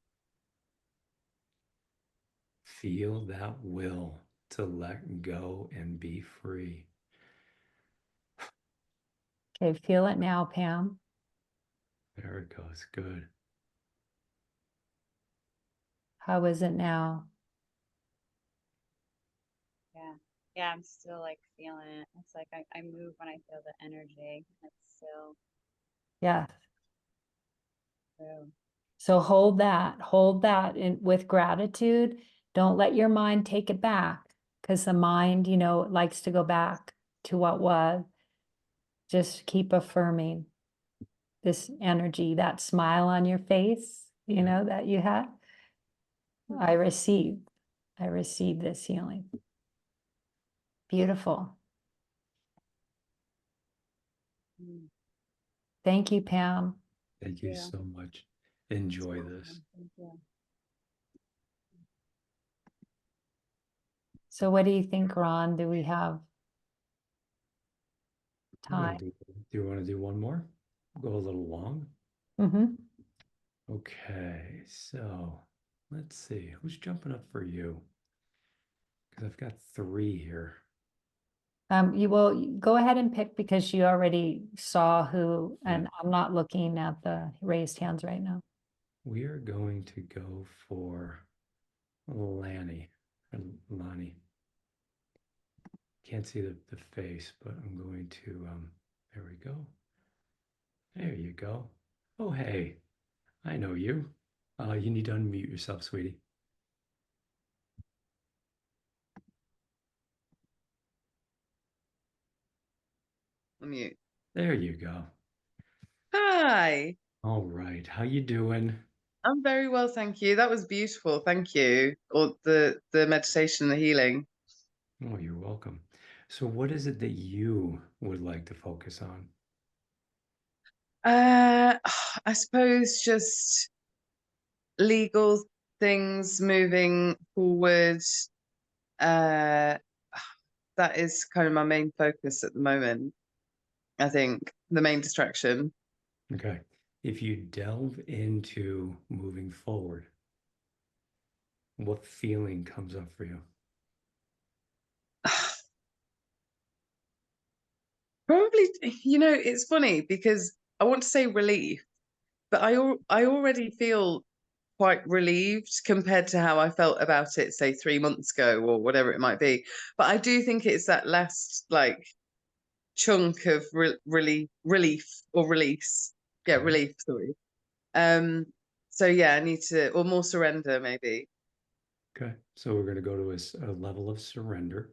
Feel that will to let go and be free. Okay, feel it now, Pam. There it goes. Good. How is it now? Yeah. Yeah, I'm still like feeling it. It's like I move when I feel the energy. It's still Yeah. true. So hold that in with gratitude. Don't let your mind take it back, because the mind, likes to go back to what was. Just keep affirming this energy, that smile on your face, that you had. I receive this healing. Beautiful. Mm, Thank you, Pam. Thank you yeah. so much. Enjoy Awesome. this. Thank you. So what do you think, Ron? Do we have Yeah, time? do you want to do one more? Go a little long. Mm-hmm. Okay, so let's see. Who's jumping up for you? Because I've got 3 here. You will go ahead and pick, because you already saw who, and Yeah. I'm not looking at the raised hands right now. We are going to go for Lanny or Lonnie. Can't see the face, but I'm going to, there we go. There you go. Oh, hey, I know you. You need to unmute yourself, sweetie. Mute. There you go. Hi, All right. How you doing? I'm very well, thank you. That was beautiful, thank you. Or the meditation, the healing. Oh, you're welcome. So what is it that you would like to focus on? I suppose just legal things moving forward. Uh, that is kind of my main focus at the moment. I think the main distraction. Okay. If you delve into moving forward, what feeling comes up for you? Probably, it's funny because I want to say relief, but I already feel quite relieved compared to how I felt about it, say 3 months ago or whatever it might be. But I do think it's that last like chunk of relief or release. Yeah, Okay. relief. Sorry. Um. So yeah, I need to, or more surrender maybe. Okay. So we're going to go to a level of surrender.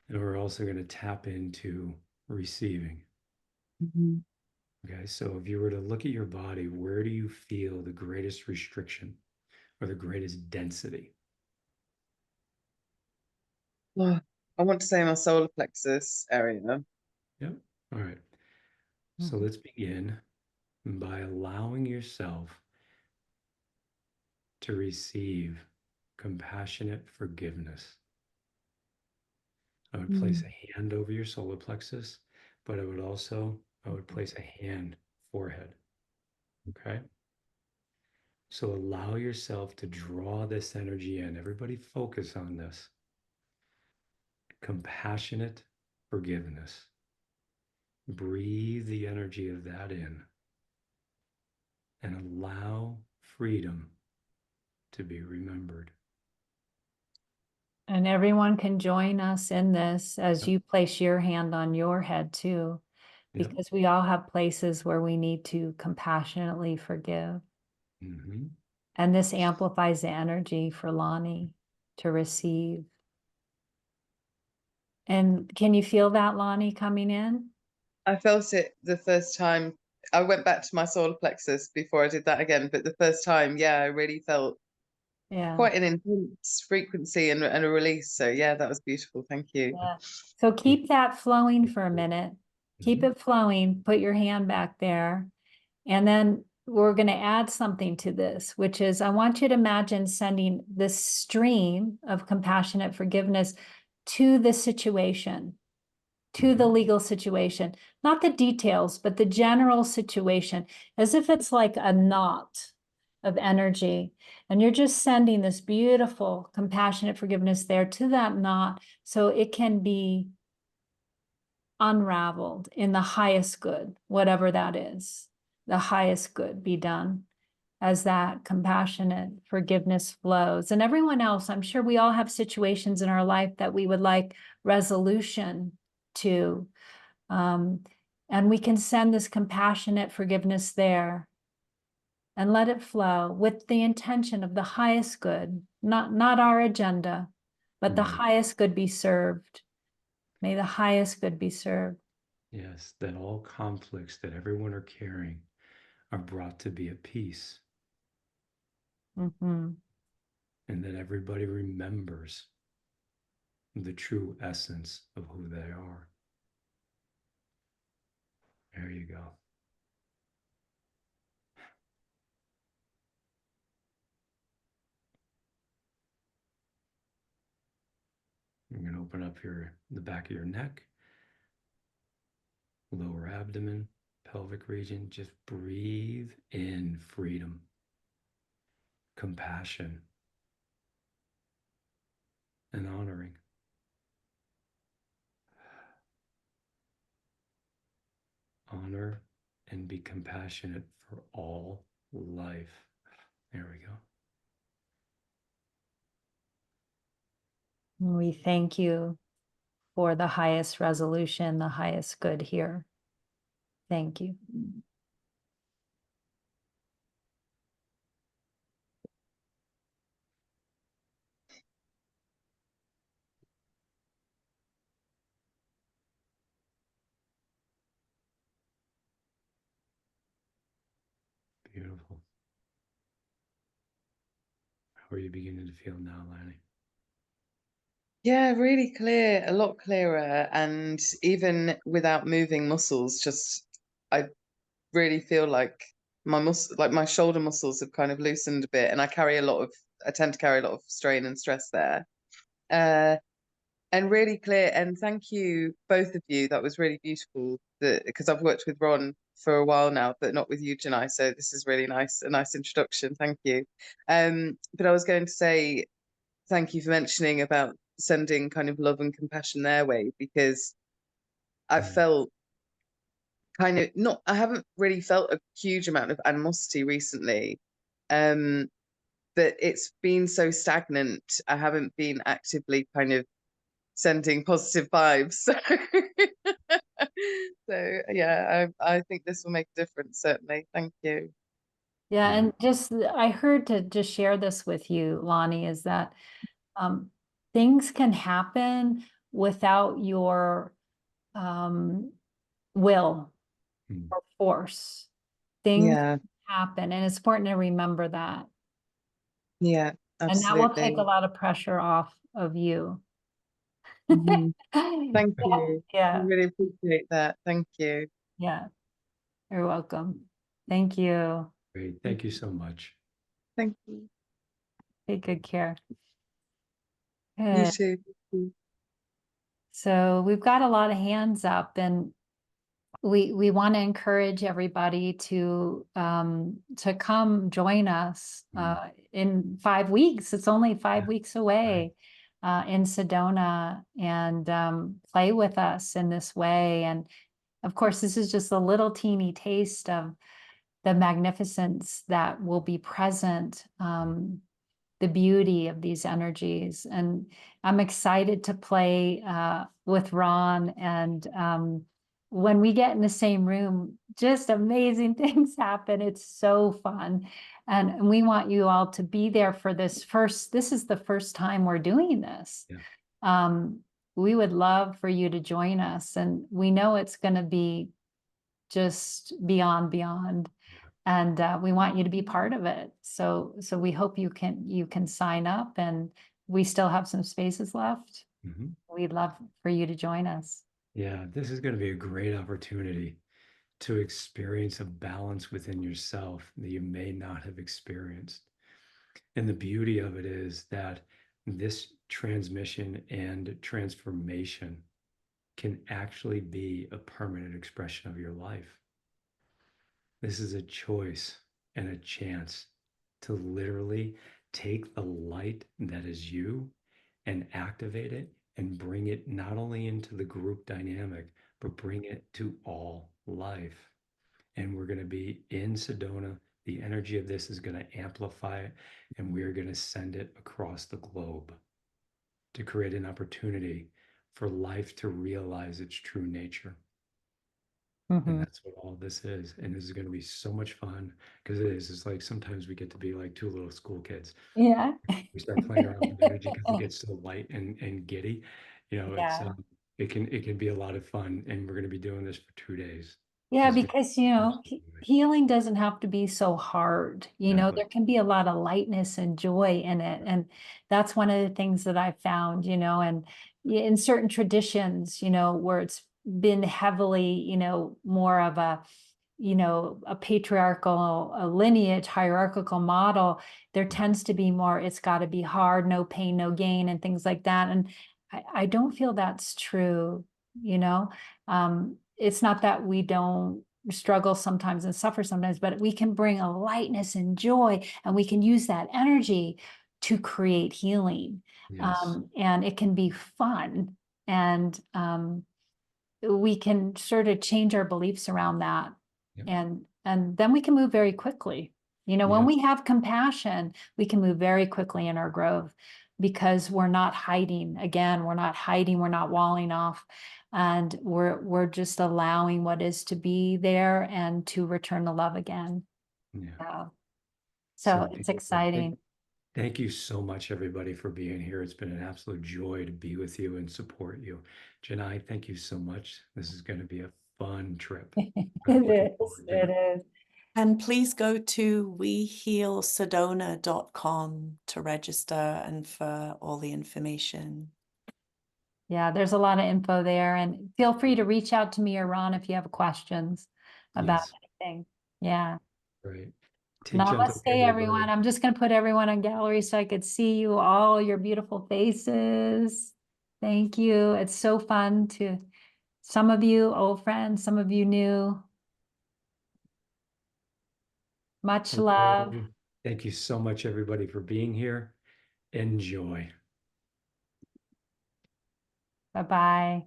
And we're also going to tap into receiving. Mhm. Okay. So if you were to look at your body, where do you feel the greatest restriction or the greatest density? Oh, I want to say my solar plexus area. Yep. All right. So let's begin by allowing yourself to receive compassionate forgiveness. I would place a hand over your solar plexus, but I would place a hand forehead. Okay. So allow yourself to draw this energy in. Everybody focus on this. Compassionate forgiveness. Breathe the energy of that in and allow freedom to be remembered. And everyone can join us in this as Yep. you place your hand on your head too, Yep. because we all have places where we need to compassionately forgive. Mm-hmm. And this amplifies the energy for Lonnie to receive. And can you feel that, Lonnie, coming in? I felt it the first time. I went back to my solar plexus before I did that again, but the first time, yeah, I really felt Yeah. quite an intense frequency and a release. So yeah, that was beautiful. Thank you. Yeah. So keep that flowing for a minute. Keep Mhm. it flowing. Put your hand back there. And then we're going to add something to this, which is I want you to imagine sending this stream of compassionate forgiveness to the situation, to the legal situation, not the details, but the general situation, as if it's like a knot of energy. And you're just sending this beautiful compassionate forgiveness there to that knot so it can be unraveled in the highest good, whatever that is, the highest good be done as that compassionate forgiveness flows. And everyone else, I'm sure we all have situations in our life that we would like resolution to. And we can send this compassionate forgiveness there and let it flow with the intention of the highest good, not our agenda, but the Right. highest good be served. May the highest good be served. Yes, that all conflicts that everyone are carrying are brought to be at peace, Mm-hmm. and that everybody remembers the true essence of who they are. There you go. You're going to open up the back of your neck, lower abdomen, pelvic region. Just breathe in freedom, compassion, and honoring. Honor and be compassionate for all life. There we go. We thank you for the highest resolution, the highest good here. Thank you. Beautiful. How are you beginning to feel now, Lanny? Yeah, really clear, a lot clearer. And even without moving muscles, just I really feel like my shoulder muscles have kind of loosened a bit. And I tend to carry a lot of strain and stress there. And really clear. And thank you, both of you. That was really beautiful. Because I've worked with Ron for a while now, but not with you, Jenai. So this is really nice, a nice introduction. Thank you. But I was going to say thank you for mentioning about sending kind of love and compassion their way, because I felt kind of not, I haven't really felt a huge amount of animosity recently. But it's been so stagnant. I haven't been actively kind of sending positive vibes. So yeah, I think this will make a difference, certainly. Thank you. Yeah, and just I heard to just share this with you, Lonnie, is that things can happen without your will or force. Things Yeah, happen, and it's important to remember that. yeah, And that will take a absolutely. lot of pressure off of you. Mhm. Thank you. I Yeah, really appreciate that. Thank you. yeah, you're welcome. Thank you. Great. Thank you so much. Thank you. Take good care. You Good. too. Thank you. So we've got a lot of hands up, and we want to encourage everybody to come join us in 5 weeks. It's only 5 weeks away in Sedona, and play with us in this way. And of course, this is just a little teeny taste of the magnificence that will be present, the beauty of these energies. And I'm excited to play with Ron. And when we get in the same room, just amazing things happen. It's so fun. And we want you all to be there for this is the first time we're doing this. Yeah. we would love for you to join us. And we know it's going to be just beyond. And we want you to be part of it. So we hope you can sign up, and we still have some spaces left. Mhm. We'd love for you to join us. Yeah, this is going to be a great opportunity to experience a balance within yourself that you may not have experienced. And the beauty of it is that this transmission and transformation can actually be a permanent expression of your life. This is a choice and a chance to literally take the light that is you and activate it and bring it not only into the group dynamic, but bring it to all life. And we're going to be in Sedona. The energy of this is going to amplify it, and we're going to send it across the globe to create an opportunity for life to realize its true nature. And that's what all this is. And this is going to be so much fun, because it's like sometimes we get to be like two little school kids. Yeah. We start playing around with energy because it gets so light and giddy. It's Yeah. it can be a lot of fun, and we're going to be doing this for 2 days. Yeah, It's gonna because be he- absolutely healing doesn't have to be so hard. exactly. There can be a lot of lightness and joy in it. And that's one of the things that I found, and in certain traditions, where it's been heavily, more of a patriarchal, a lineage, hierarchical model, there tends to be more, it's got to be hard, no pain, no gain, and things like that. And I don't feel that's true, you know. It's not that we don't struggle sometimes and suffer sometimes, but we can bring a lightness and joy, and we can use that energy to create healing. Yes. And it can be fun. And we can sort of change our beliefs around that. Yep. And then we can move very quickly. When Yep. we have compassion, we can move very quickly in our growth, because we're not hiding. Again, we're not hiding, we're not walling off, and we're just allowing what is to be there and to return the love again. Yeah. So it's beautiful. exciting. Thank you so much, everybody, for being here. It's been an absolute joy to be with you and support you. Jenai, thank you so much. This is going to be a fun trip. I'm looking It forward is. to it. It is. And please go to WeHealSedona.com to register and for all the information. Yeah, there's a lot of info there, and feel free to reach out to me or Ron if you have questions about Yes. anything. Yeah. Right. Take gentle Namaste, care, everyone. everybody. I'm just going to put everyone on gallery so I could see you all, your beautiful faces. Thank you. It's so fun to, some of you old friends, some of you new. Much love. Okay. Thank you so much, everybody, for being here. Enjoy. Bye-bye.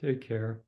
Take care.